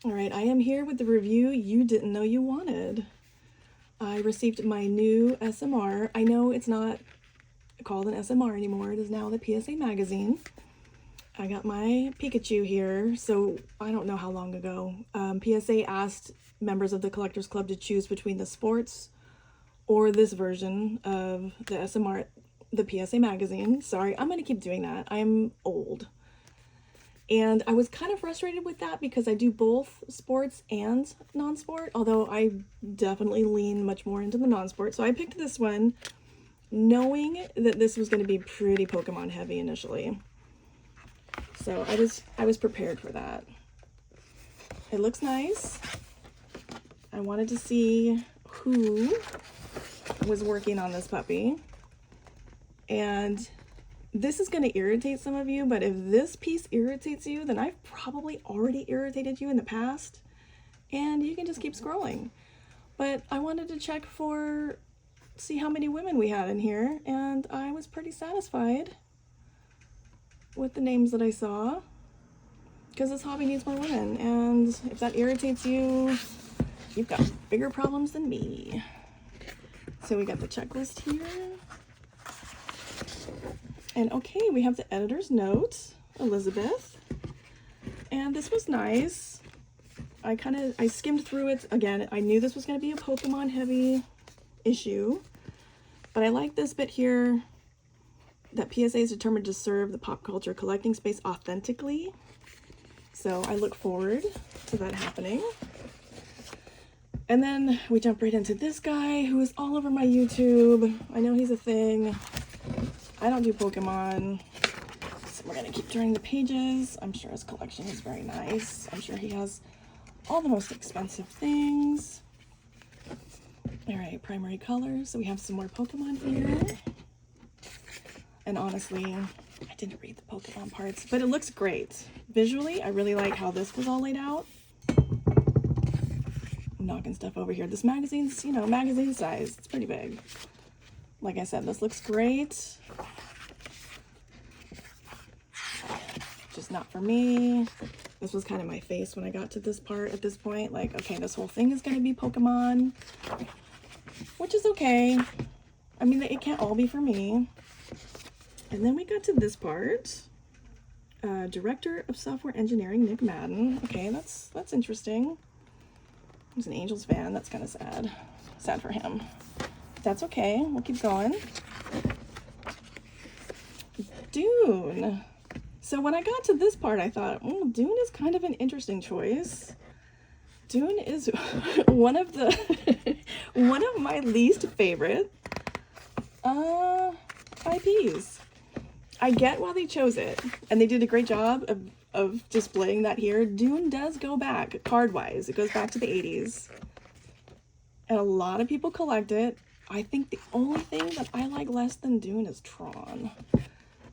All right, I am here with the review you didn't know you wanted. I received my new SMR. I know it's not called an SMR anymore. It is now the PSA magazine. I got my Pikachu here. So I don't know how long ago. PSA asked members of the Collectors Club to choose between the sports or this version of the SMR, the PSA magazine. Sorry, I'm going to keep doing that. I'm old. And I was kind of frustrated with that because I do both sports and non-sport, although I definitely lean much more into the non-sport. So I picked this one knowing that this was going to be pretty Pokemon heavy initially. So I was prepared for that. It looks nice. I wanted to see who was working on this puppy. And this is going to irritate some of you, but if this piece irritates you, then I've probably already irritated you in the past, and you can just keep scrolling. But I wanted to check see how many women we had in here, and I was pretty satisfied with the names that I saw, because this hobby needs more women, and if that irritates you, you've got bigger problems than me. So we got the checklist here. And okay, we have the editor's note, Elizabeth. And this was nice. I skimmed through it. Again, I knew this was going to be a Pokemon heavy issue. But I like this bit here, that PSA is determined to serve the pop culture collecting space authentically. So I look forward to that happening. And then we jump right into this guy who is all over my YouTube. I know he's a thing. I don't do Pokemon, so we're gonna keep turning the pages. I'm sure his collection is very nice. I'm sure he has all the most expensive things. All right, primary colors. So we have some more Pokemon here. And honestly, I didn't read the Pokemon parts, but it looks great. Visually, I really like how this was all laid out. I'm knocking stuff over here. This magazine's, magazine size. It's pretty big. Like I said, this looks great. Just not for me. This was kind of my face when I got to this part at this point. Like, okay, this whole thing is going to be Pokemon, which is okay. I mean, it can't all be for me. And then we got to this part. Director of Software Engineering, Nick Madden. Okay, that's interesting. He's an Angels fan. That's kind of sad. Sad for him. That's okay. We'll keep going. Dune. So when I got to this part, I thought, Dune is kind of an interesting choice. Dune is one of my least favorite IPs. I get why they chose it, and they did a great job of displaying that here. Dune does go back card-wise. It goes back to the 80s, and a lot of people collect it. I think the only thing that I like less than Dune is Tron.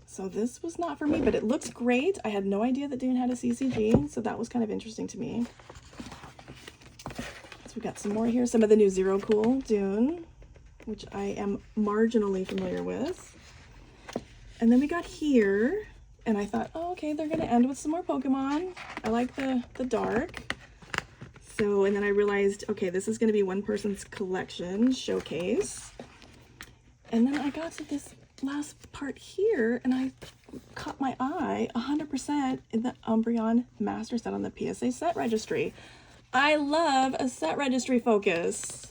So this was not for me, but it looks great. I had no idea that Dune had a CCG, so that was kind of interesting to me. So we got some more here. Some of the new Zero Cool Dune, which I am marginally familiar with. And then we got here, and I thought, oh, okay, they're going to end with some more Pokemon. I like the dark. So, and then I realized, okay, this is going to be one person's collection showcase. And then I got to this last part here, and I caught my eye 100% in the Umbreon Master Set on the PSA set registry. I love a set registry focus.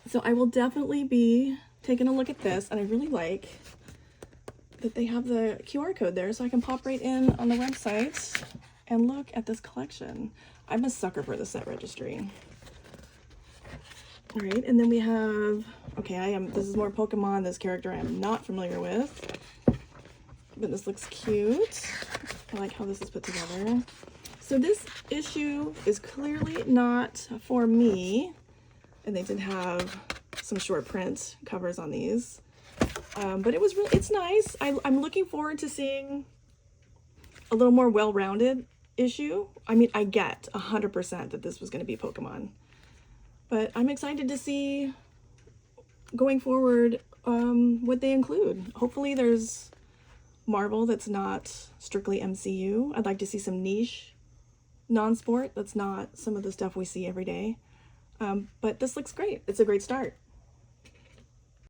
So I will definitely be taking a look at this, and I really like that they have the QR code there so I can pop right in on the website and look at this collection. I'm a sucker for the set registry. All right, and then we have, okay, this is more Pokemon. This character I am not familiar with, but this looks cute. I like how this is put together. So this issue is clearly not for me, and they did have some short print covers on these. But it's nice. I'm looking forward to seeing a little more well-rounded issue. I mean, I get 100% that this was going to be Pokemon, but I'm excited to see going forward what they include. Hopefully there's Marvel that's not strictly MCU. I'd like to see some niche non-sport. That's not some of the stuff we see every day. But this looks great. It's a great start.